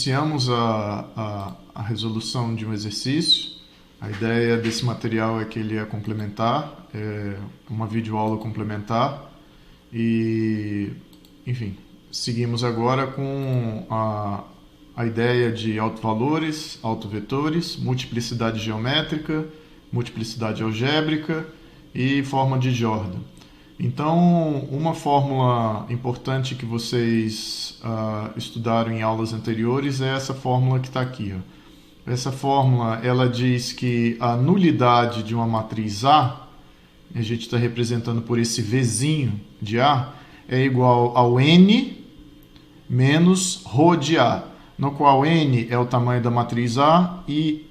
iniciamos a resolução de um exercício. A ideia desse material é que ele é complementar, é uma videoaula complementar e, enfim, seguimos agora com a ideia de autovalores, autovetores, multiplicidade geométrica, multiplicidade algébrica e forma de Jordan. Então, uma fórmula importante que vocês estudaram em aulas anteriores é essa fórmula que está aqui. Ó. Essa fórmula ela diz que a nulidade de uma matriz A, a gente está representando por esse Vzinho de A, é igual ao N menos ρ de A, no qual N é o tamanho da matriz A e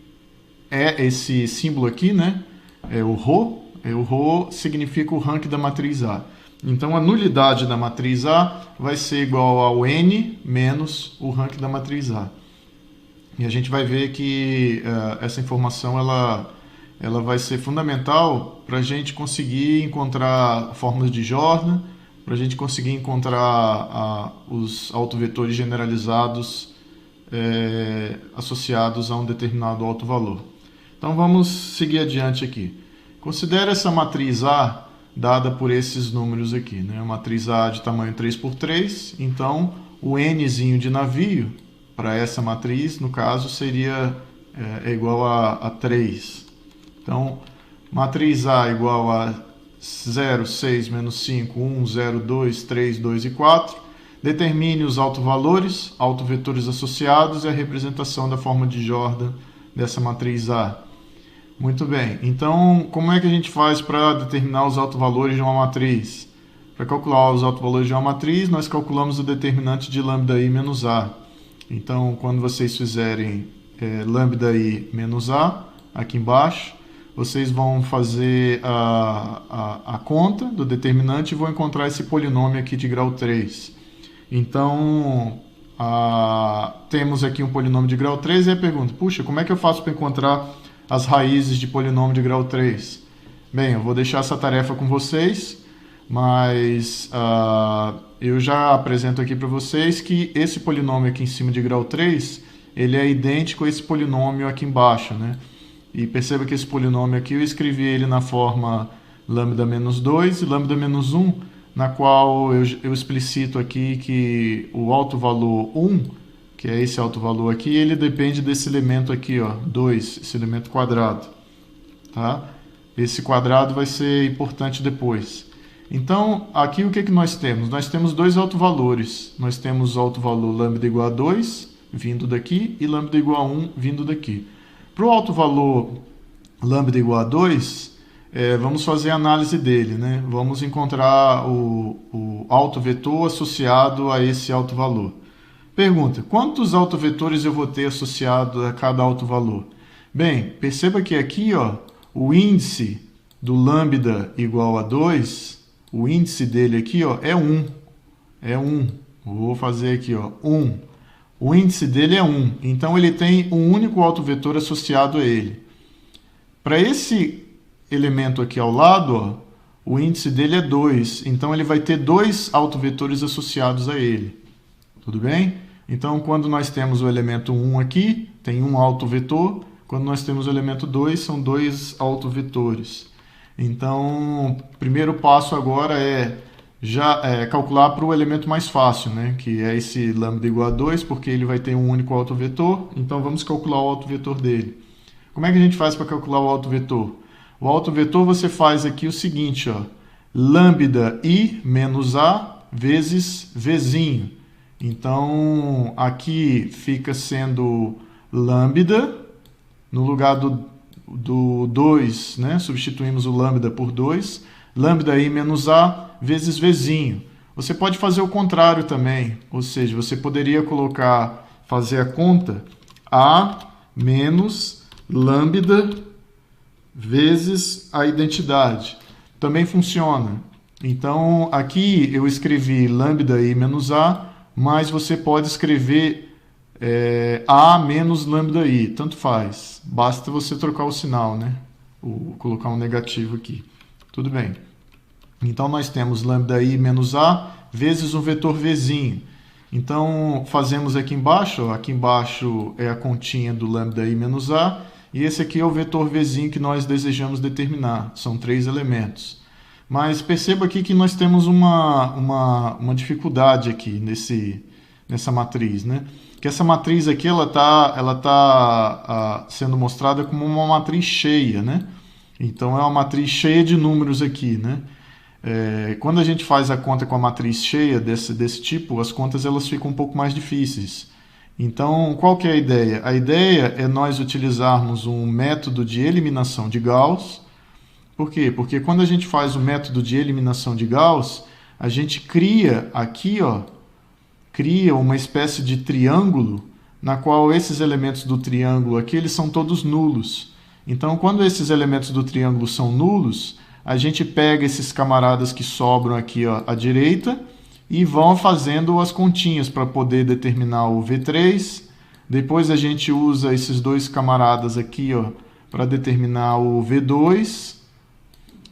é esse símbolo aqui, né? É o ρ. O ρ significa o rank da matriz A. Então, a nulidade da matriz A vai ser igual ao N menos o rank da matriz A. E a gente vai ver que essa informação ela vai ser fundamental para a gente conseguir encontrar fórmulas de Jordan, para a gente conseguir encontrar os autovetores generalizados associados a um determinado autovalor. Então, vamos seguir adiante aqui. Considere essa matriz A dada por esses números aqui, né? A matriz A de tamanho 3×3, então o Nzinho de navio para essa matriz, no caso, seria igual a 3. Então, matriz A igual a 0, 6, menos 5, 1, 0, 2, 3, 2 e 4. Determine os autovalores, autovetores associados e a representação da forma de Jordan dessa matriz A. Muito bem, então como é que a gente faz para determinar os autovalores de uma matriz? Para calcular os autovalores de uma matriz, nós calculamos o determinante de lambda_i menos A. Então, quando vocês fizerem lambda_i menos A, aqui embaixo, vocês vão fazer a conta do determinante e vão encontrar esse polinômio aqui de grau 3. Então, temos aqui um polinômio de grau 3 e a pergunta, puxa, como é que eu faço para encontrar as raízes de polinômio de grau 3. Bem, eu vou deixar essa tarefa com vocês, mas eu já apresento aqui para vocês que esse polinômio aqui em cima de grau 3, ele é idêntico a esse polinômio aqui embaixo, né? E perceba que esse polinômio aqui eu escrevi ele na forma lambda menos 2 e lambda menos 1, na qual eu explicito aqui que o autovalor 1, que é esse autovalor aqui, ele depende desse elemento aqui, ó, 2, esse elemento quadrado, tá? Esse quadrado vai ser importante depois. Então, aqui o que nós temos? Nós temos dois autovalores. Nós temos o autovalor lambda igual a 2, vindo daqui, e lambda igual a 1, vindo daqui. Para o autovalor lambda igual a 2, vamos fazer a análise dele, né? Vamos encontrar o autovetor associado a esse autovalor. Pergunta, quantos autovetores eu vou ter associado a cada autovalor? Bem, perceba que aqui, ó, o índice do lambda igual a 2, o índice dele aqui, ó, é 1. É 1. Vou fazer aqui, ó, 1. O índice dele é 1. Então, ele tem um único autovetor associado a ele. Para esse elemento aqui ao lado, ó, o índice dele é 2. Então, ele vai ter dois autovetores associados a ele. Tudo bem? Então, quando nós temos o elemento 1 aqui, tem um autovetor. Quando nós temos o elemento 2, são dois autovetores. Então, o primeiro passo agora é calcular para o elemento mais fácil, né? Que é esse lambda igual a 2, porque ele vai ter um único autovetor. Então, vamos calcular o autovetor dele. Como é que a gente faz para calcular o autovetor? O autovetor você faz aqui o seguinte, ó, lambda_i menos A vezes Vzinho. Então, aqui fica sendo lambda, no lugar do 2, né? Substituímos o lambda por 2, lambda_i menos A vezes Vzinho. Você pode fazer o contrário também, ou seja, você poderia fazer a conta A menos lambda vezes a identidade. Também funciona. Então, aqui eu escrevi lambda_i menos A, mas você pode escrever A menos lambda_i, tanto faz. Basta você trocar o sinal, né? Colocar um negativo aqui. Tudo bem. Então, nós temos lambda_i menos A vezes um vetor Vzinho. Então, fazemos aqui embaixo, ó, aqui embaixo é a continha do lambda i menos a, e esse aqui é o vetor vzinho que nós desejamos determinar. São 3 elementos. Mas perceba aqui que nós temos uma dificuldade aqui nessa matriz, né? Que essa matriz aqui ela tá sendo mostrada como uma matriz cheia, né? Então é uma matriz cheia de números aqui, né? Quando a gente faz a conta com a matriz cheia desse tipo, as contas elas ficam um pouco mais difíceis. Então, qual que é a ideia? A ideia é nós utilizarmos um método de eliminação de Gauss. Por quê? Porque quando a gente faz o método de eliminação de Gauss, a gente cria aqui, ó, cria uma espécie de triângulo na qual esses elementos do triângulo aqui, eles são todos nulos. Então, quando esses elementos do triângulo são nulos, a gente pega esses camaradas que sobram aqui, ó, à direita e vão fazendo as continhas para poder determinar o V3. Depois a gente usa esses dois camaradas aqui, ó, para determinar o V2.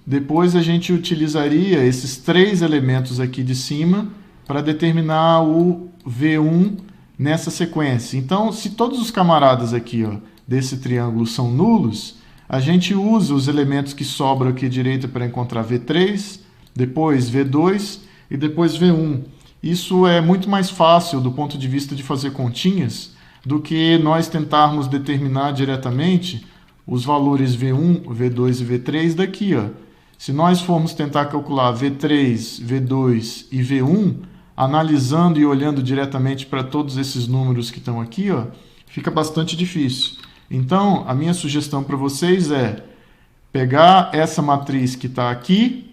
Depois a gente utilizaria esses 3 elementos aqui de cima para determinar o V1 nessa sequência. Então, se todos os camaradas aqui, ó, desse triângulo são nulos, a gente usa os elementos que sobram aqui à direita para encontrar V3, depois V2 e depois V1. Isso é muito mais fácil do ponto de vista de fazer continhas do que nós tentarmos determinar diretamente os valores V1, V2 e V3 daqui, ó. Se nós formos tentar calcular V3, V2 e V1, analisando e olhando diretamente para todos esses números que estão aqui, ó, fica bastante difícil. Então, a minha sugestão para vocês é pegar essa matriz que está aqui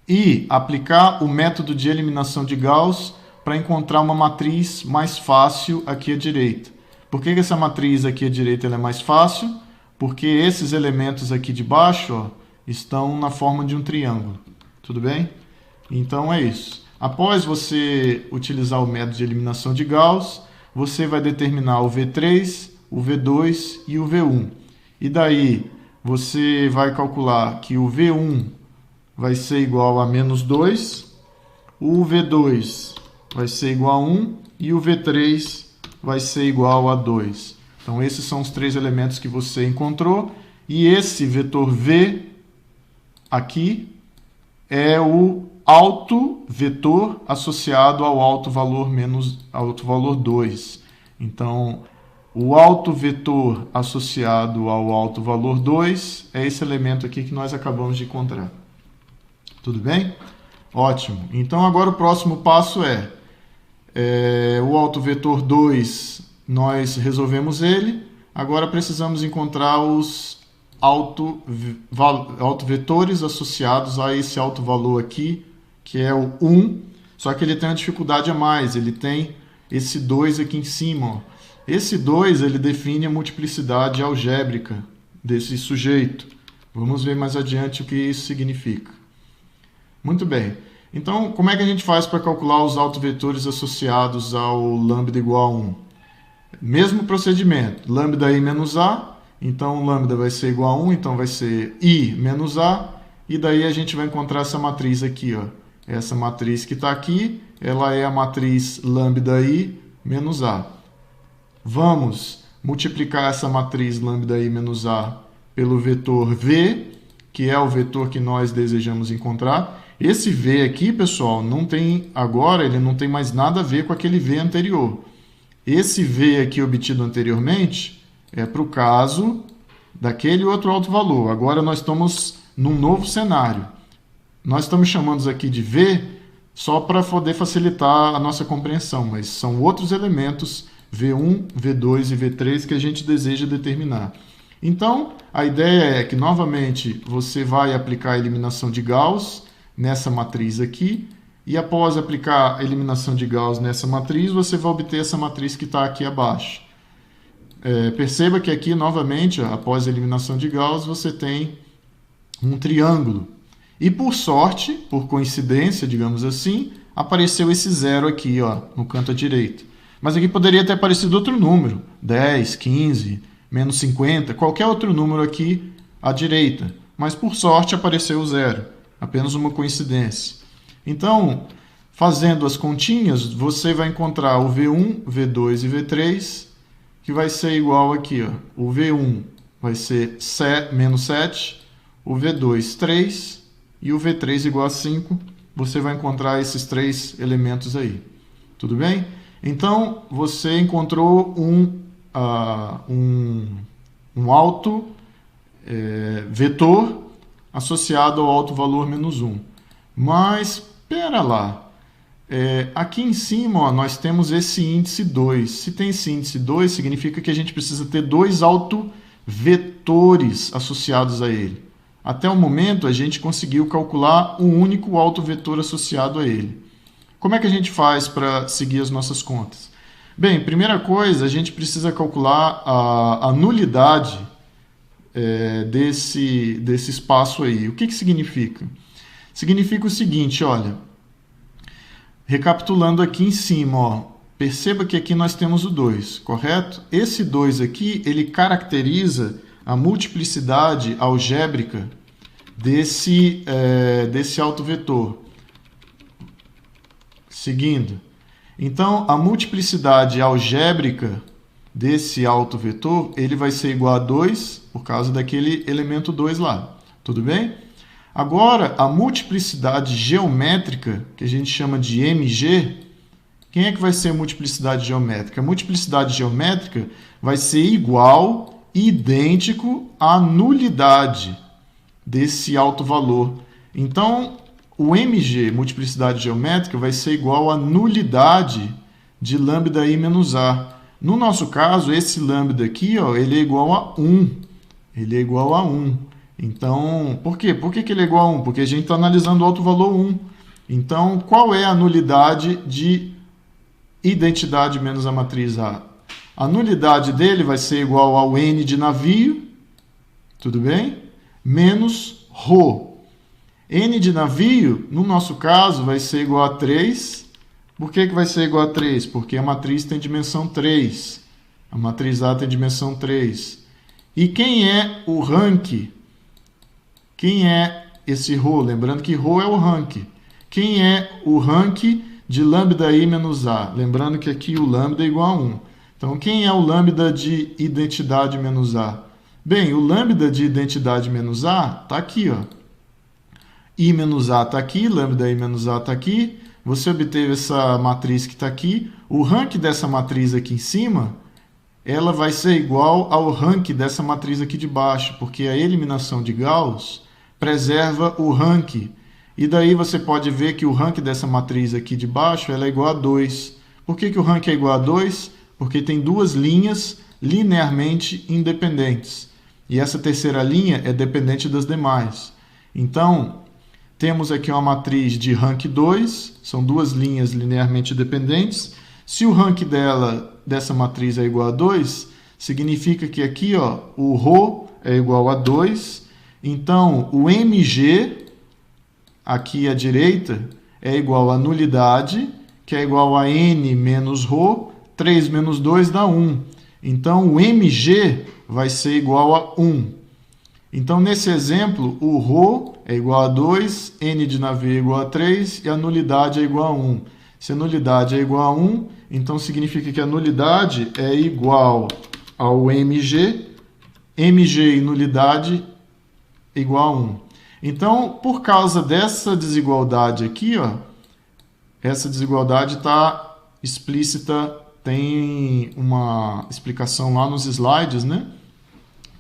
e aplicar o método de eliminação de Gauss para encontrar uma matriz mais fácil aqui à direita. Por que essa matriz aqui à direita ela é mais fácil? Porque esses elementos aqui de baixo, ó, estão na forma de um triângulo. Tudo bem? Então é isso. Após você utilizar o método de eliminação de Gauss, você vai determinar o V3, o V2 e o V1. E daí você vai calcular que o V1 vai ser igual a menos 2, o V2 vai ser igual a 1 e o V3 vai ser igual a 2. Então esses são os 3 elementos que você encontrou. E esse vetor V aqui é o alto vetor associado ao alto valor menos alto valor 2. Então, o alto vetor associado ao alto valor 2 é esse elemento aqui que nós acabamos de encontrar. Tudo bem? Ótimo. Então, agora o próximo passo é o alto vetor 2, nós resolvemos ele. Agora precisamos encontrar os autovetores associados a esse alto valor aqui, que é o 1, só que ele tem uma dificuldade a mais, ele tem esse 2 aqui em cima. Ó. Esse 2 ele define a multiplicidade algébrica desse sujeito. Vamos ver mais adiante o que isso significa. Muito bem. Então, como é que a gente faz para calcular os autovetores associados ao lambda igual a 1? Mesmo procedimento, lambda i menos a. Então, lambda vai ser igual a 1, então vai ser i menos a, e daí a gente vai encontrar essa matriz aqui, ó. Essa matriz que está aqui, ela é a matriz lambda i menos a. Vamos multiplicar essa matriz lambda i menos a pelo vetor v, que é o vetor que nós desejamos encontrar. Esse v aqui, pessoal, ele não tem mais nada a ver com aquele v anterior. Esse v aqui obtido anteriormente é para o caso daquele outro alto valor. Agora nós estamos num novo cenário. Nós estamos chamando aqui de V só para poder facilitar a nossa compreensão, mas são outros elementos, V1, V2 e V3, que a gente deseja determinar. Então, a ideia é que, novamente, você vai aplicar a eliminação de Gauss nessa matriz aqui, e após aplicar a eliminação de Gauss nessa matriz, você vai obter essa matriz que está aqui abaixo. Perceba que aqui, novamente, após a eliminação de Gauss, você tem um triângulo. E por sorte, por coincidência, digamos assim, apareceu esse zero aqui, ó, no canto à direita. Mas aqui poderia ter aparecido outro número, 10, 15, menos 50, qualquer outro número aqui à direita. Mas por sorte apareceu o zero, apenas uma coincidência. Então, Fazendo as continhas, você vai encontrar o V1, V2 e V3, que vai ser igual aqui, ó. O V1 vai ser menos 7, o V2, 3, e o V3 igual a 5. Você vai encontrar esses três elementos aí. Tudo bem? Então, você encontrou um alto vetor associado ao alto valor menos 1. Mas, espera lá. Aqui em cima, ó, nós temos esse índice 2. Se tem esse índice 2, significa que a gente precisa ter dois autovetores associados a ele. Até o momento, a gente conseguiu calcular um único autovetor associado a ele. Como é que a gente faz para seguir as nossas contas? Bem, primeira coisa, a gente precisa calcular a nulidade desse espaço aí. O que significa? Significa o seguinte, olha, recapitulando aqui em cima, ó, perceba que aqui nós temos o 2, correto? Esse 2 aqui, ele caracteriza a multiplicidade algébrica desse autovetor. Seguindo. Então, a multiplicidade algébrica desse autovetor, ele vai ser igual a 2 por causa daquele elemento 2 lá. Tudo bem? Agora, a multiplicidade geométrica, que a gente chama de MG, quem é que vai ser a multiplicidade geométrica? A multiplicidade geométrica vai ser igual e idêntico à nulidade desse alto valor. Então, o MG, multiplicidade geométrica, vai ser igual à nulidade de lambda i menos a. No nosso caso, esse lambda aqui, ó, ele é igual a 1. Ele é igual a 1. Então, por quê? Por que ele é igual a 1? Porque a gente está analisando o alto valor 1. Então, qual é a nulidade de identidade menos a matriz A? A nulidade dele vai ser igual ao N de navio, tudo bem? Menos ρ. N de navio, no nosso caso, vai ser igual a 3. Por que vai ser igual a 3? Porque a matriz tem dimensão 3. A matriz A tem dimensão 3. E quem é o rank? Quem é esse ρ? Lembrando que ρ é o rank. Quem é o rank de lambda i menos a? Lembrando que aqui o lambda é igual a 1. Então, quem é o lambda de identidade menos a? Bem, o lambda de identidade menos a está aqui, ó. I menos A está aqui, lambda I menos A está aqui. Você obteve essa matriz que está aqui. O rank dessa matriz aqui em cima, ela vai ser igual ao rank dessa matriz aqui de baixo, porque a eliminação de Gauss preserva o rank. E daí você pode ver que o rank dessa matriz aqui de baixo ela é igual a 2. Por que o rank é igual a 2? Porque tem duas linhas linearmente independentes. E essa terceira linha é dependente das demais. Então, temos aqui uma matriz de rank 2, são duas linhas linearmente dependentes. Se o rank dessa matriz é igual a 2, significa que aqui, ó, o ρ é igual a 2. Então, o MG, aqui à direita, é igual a nulidade, que é igual a N menos ρ, 3 menos 2 dá 1. Então, o MG vai ser igual a 1. Então, nesse exemplo, o ρ é igual a 2, N de navio é igual a 3 e a nulidade é igual a 1. Se a nulidade é igual a 1, então significa que a nulidade é igual ao MG, MG e nulidade é igual a 1. Então, por causa dessa desigualdade aqui, ó, essa desigualdade está explícita, tem uma explicação lá nos slides, né?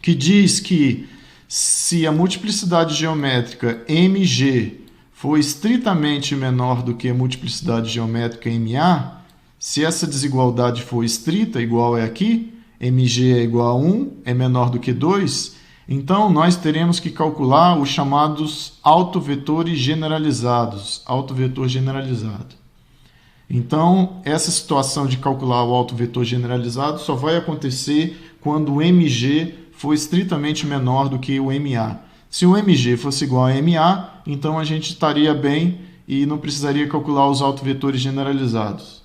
Que diz que se a multiplicidade geométrica MG for estritamente menor do que a multiplicidade geométrica MA, se essa desigualdade for estrita, igual é aqui, MG é igual a 1, é menor do que 2, então nós teremos que calcular os chamados autovetores generalizados, autovetor generalizado. Então, essa situação de calcular o autovetor generalizado só vai acontecer quando o MG for estritamente menor do que o MA. Se o MG fosse igual a MA, então a gente estaria bem e não precisaria calcular os autovetores generalizados.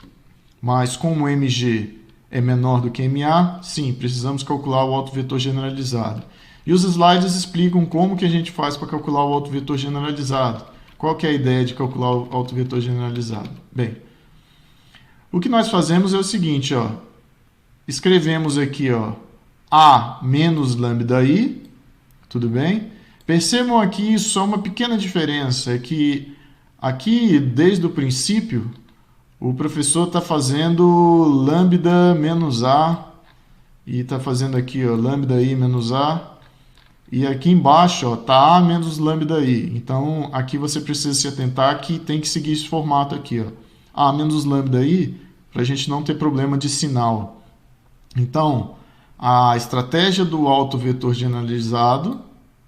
Mas como o MG é menor do que MA, sim, precisamos calcular o autovetor generalizado. E os slides explicam como que a gente faz para calcular o autovetor generalizado. Qual que é a ideia de calcular o autovetor generalizado? Bem, o que nós fazemos é o seguinte, ó, escrevemos aqui, ó, A menos lambda I, tudo bem? Percebam aqui só uma pequena diferença, é que aqui, desde o princípio, o professor está fazendo lambda menos A, e está fazendo aqui, ó, lambda I menos A, e aqui embaixo está A menos lambda I. Então, aqui você precisa se atentar que tem que seguir esse formato aqui, ó, A menos lambda I, para a gente não ter problema de sinal. Então, a estratégia do autovetor generalizado,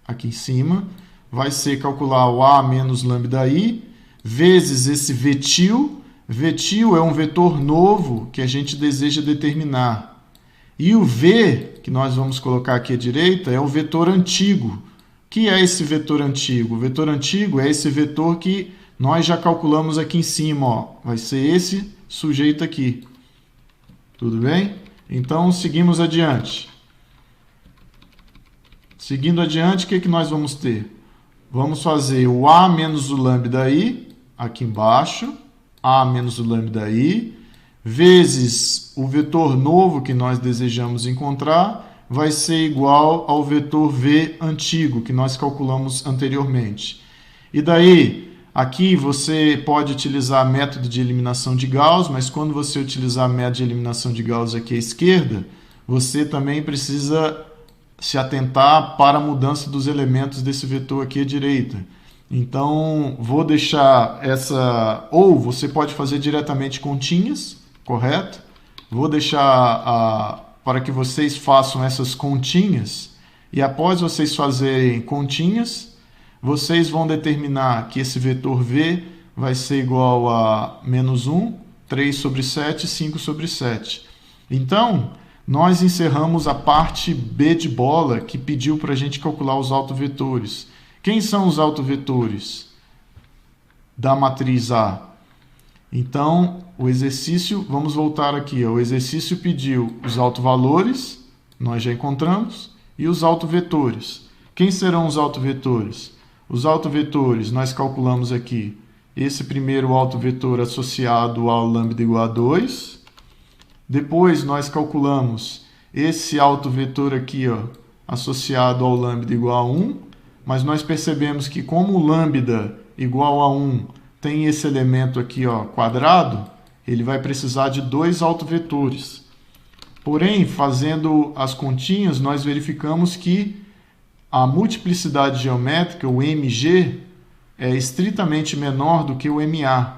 aqui em cima, vai ser calcular o A menos lambda I, vezes esse vetil. Vetil é um vetor novo que a gente deseja determinar. E o V, que nós vamos colocar aqui à direita, é o vetor antigo. O que é esse vetor antigo? O vetor antigo é esse vetor que nós já calculamos aqui em cima, ó. Vai ser esse sujeito aqui. Tudo bem? Então, seguimos adiante. Seguindo adiante, o que nós vamos ter? Vamos fazer o A menos o lambda I, aqui embaixo, A menos o lambda I, vezes o vetor novo que nós desejamos encontrar, vai ser igual ao vetor V antigo, que nós calculamos anteriormente. E daí, aqui você pode utilizar método de eliminação de Gauss, mas quando você utilizar método de eliminação de Gauss aqui à esquerda, você também precisa se atentar para a mudança dos elementos desse vetor aqui à direita. Então, vou deixar essa... Ou você pode fazer diretamente continhas, correto? Vou deixar para que vocês façam essas continhas, e após vocês fazerem continhas, vocês vão determinar que esse vetor V vai ser igual a menos 1, 3 sobre 7, 5 sobre 7. Então, nós encerramos a parte B de bola, que pediu para a gente calcular os autovetores. Quem são os autovetores da matriz A? Então, o exercício, vamos voltar aqui, ó, o exercício pediu os autovalores, nós já encontramos, e os autovetores. Quem serão os autovetores? Os autovetores, nós calculamos aqui esse primeiro autovetor associado ao lambda igual a 2. Depois, nós calculamos esse autovetor aqui, ó, associado ao lambda igual a 1. Mas nós percebemos que como o lambda igual a 1 tem esse elemento aqui, ó, quadrado, ele vai precisar de dois autovetores. Porém, fazendo as continhas, nós verificamos que a multiplicidade geométrica, o MG, é estritamente menor do que o MA.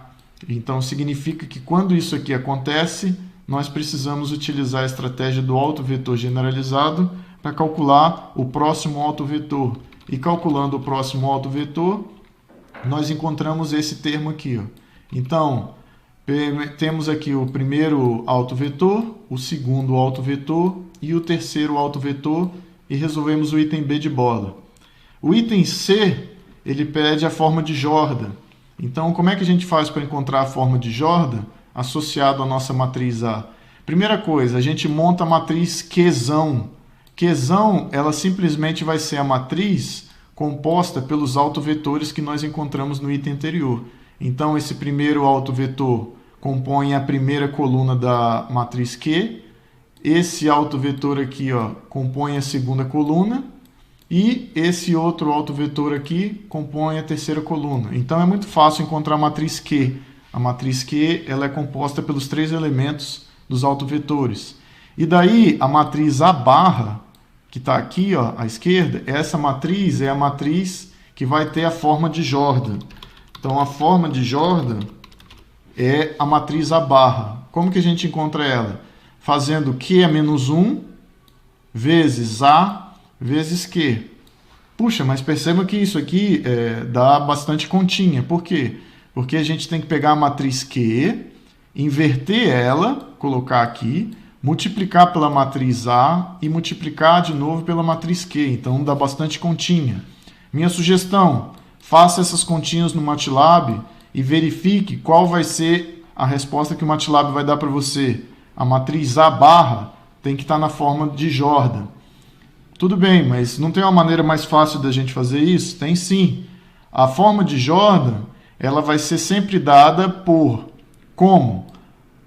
Então, significa que quando isso aqui acontece, nós precisamos utilizar a estratégia do autovetor generalizado para calcular o próximo autovetor. E calculando o próximo autovetor, nós encontramos esse termo aqui, ó. Então, temos aqui o primeiro autovetor, o segundo autovetor e o terceiro autovetor, e resolvemos o item B de bola. O item C, ele pede a forma de Jordan. Então, como é que a gente faz para encontrar a forma de Jordan associado à nossa matriz A? Primeira coisa, a gente monta a matriz Qzão. Qzão, ela simplesmente vai ser a matriz composta pelos autovetores que nós encontramos no item anterior. Então, esse primeiro autovetor compõe a primeira coluna da matriz Q. Esse autovetor aqui, ó, compõe a segunda coluna. E esse outro autovetor aqui compõe a terceira coluna. Então, é muito fácil encontrar a matriz Q. A matriz Q, ela é composta pelos três elementos dos autovetores. E daí, a matriz A barra, que está aqui, ó, à esquerda, essa matriz é a matriz que vai ter a forma de Jordan. Então, a forma de Jordan é a matriz A barra. Como que a gente encontra ela? Fazendo Q é menos 1 vezes A vezes Q. Puxa, mas perceba que isso aqui dá bastante continha. Por quê? Porque a gente tem que pegar a matriz Q, inverter ela, colocar aqui, multiplicar pela matriz A e multiplicar de novo pela matriz Q. Então, dá bastante continha. Minha sugestão, faça essas continhas no MATLAB e verifique qual vai ser a resposta que o MATLAB vai dar para você. A matriz A barra tem que estar na forma de Jordan. Tudo bem, mas não tem uma maneira mais fácil da gente fazer isso? Tem sim. A forma de Jordan, ela vai ser sempre dada por como?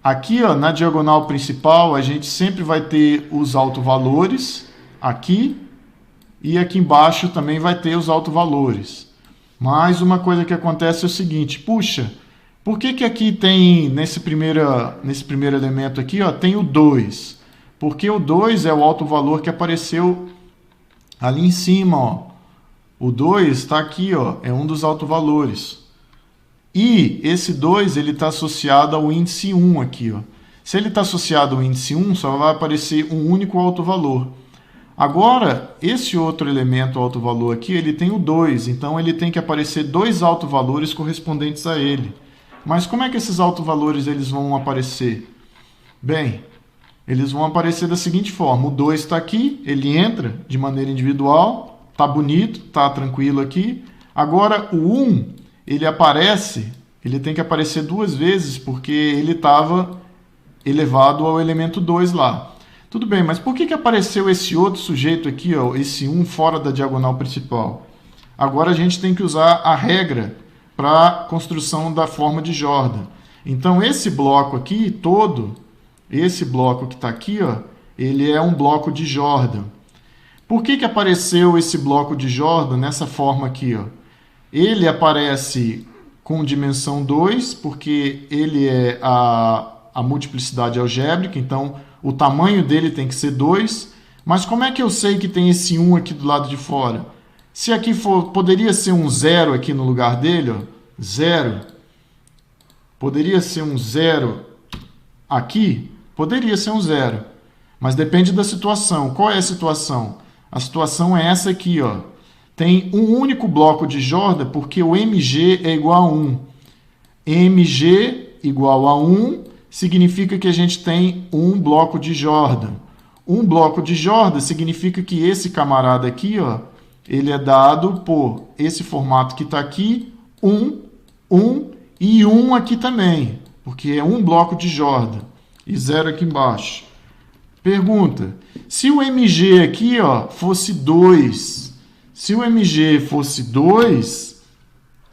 Aqui, ó, na diagonal principal, a gente sempre vai ter os autovalores aqui e aqui embaixo também vai ter os autovalores. Mas uma coisa que acontece é o seguinte, puxa, por que aqui tem, nesse primeiro elemento aqui, ó, tem o 2? Porque o 2 é o autovalor que apareceu ali em cima, ó. O 2 está aqui, ó, é um dos autovalores. E esse 2 ele está associado ao índice 1 aqui, ó. Se ele está associado ao índice 1, só vai aparecer um único autovalor. Agora, esse outro elemento autovalor aqui, ele tem o 2, então ele tem que aparecer dois autovalores correspondentes a ele. Mas como é que esses autovalores eles vão aparecer? Bem, eles vão aparecer da seguinte forma, o 2 está aqui, ele entra de maneira individual, está bonito, está tranquilo aqui. Agora, o 1, ele aparece, ele tem que aparecer duas vezes, porque ele estava elevado ao elemento 2 lá. Tudo bem, mas por que apareceu esse outro sujeito aqui, ó, esse 1 fora da diagonal principal? Agora a gente tem que usar a regra para a construção da forma de Jordan. Então esse bloco aqui todo, esse bloco que está aqui, ó, ele é um bloco de Jordan. Por que apareceu esse bloco de Jordan nessa forma aqui, ó? Ele aparece com dimensão 2, porque ele é a multiplicidade algébrica, então o tamanho dele tem que ser 2. Mas como é que eu sei que tem esse 1 aqui do lado de fora? Se aqui for, poderia ser um 0 aqui no lugar dele, ó, 0. Poderia ser um 0 aqui? Poderia ser um 0. Mas depende da situação. Qual é a situação? A situação é essa aqui, ó. Tem um único bloco de Jordan porque o mg é igual a 1. mg igual a 1 significa que a gente tem um bloco de Jordan. Um bloco de Jordan significa que esse camarada aqui, ó, ele é dado por esse formato que está aqui, 1, 1 e 1 aqui também, porque é um bloco de Jordan, e 0 aqui embaixo. Pergunta, se o mg aqui, ó, fosse 2, se o mg fosse 2,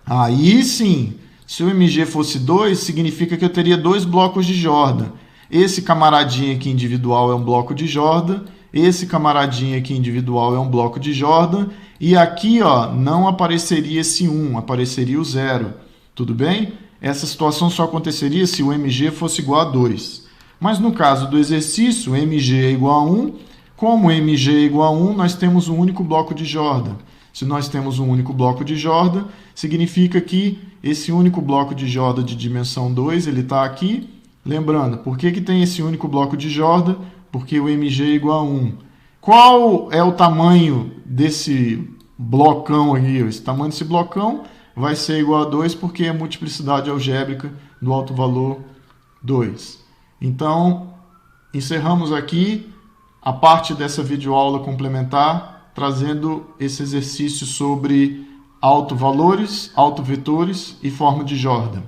aí sim, se o mg fosse 2, significa que eu teria dois blocos de Jordan. Esse camaradinho aqui individual é um bloco de Jordan, esse camaradinho aqui individual é um bloco de Jordan, e aqui, ó, não apareceria esse 1, apareceria o 0. Tudo bem? Essa situação só aconteceria se o mg fosse igual a 2. Mas no caso do exercício, mg é igual a 1. Como mg é igual a 1, nós temos um único bloco de Jordan. Se nós temos um único bloco de Jordan, significa que esse único bloco de Jordan de dimensão 2, ele está aqui. Lembrando, por que tem esse único bloco de Jordan? Porque o mg é igual a 1. Qual é o tamanho desse blocão aqui? Esse tamanho desse blocão vai ser igual a 2 porque é a multiplicidade algébrica do autovalor 2. Então, encerramos aqui a parte dessa videoaula complementar, trazendo esse exercício sobre autovalores, autovetores e forma de Jordan.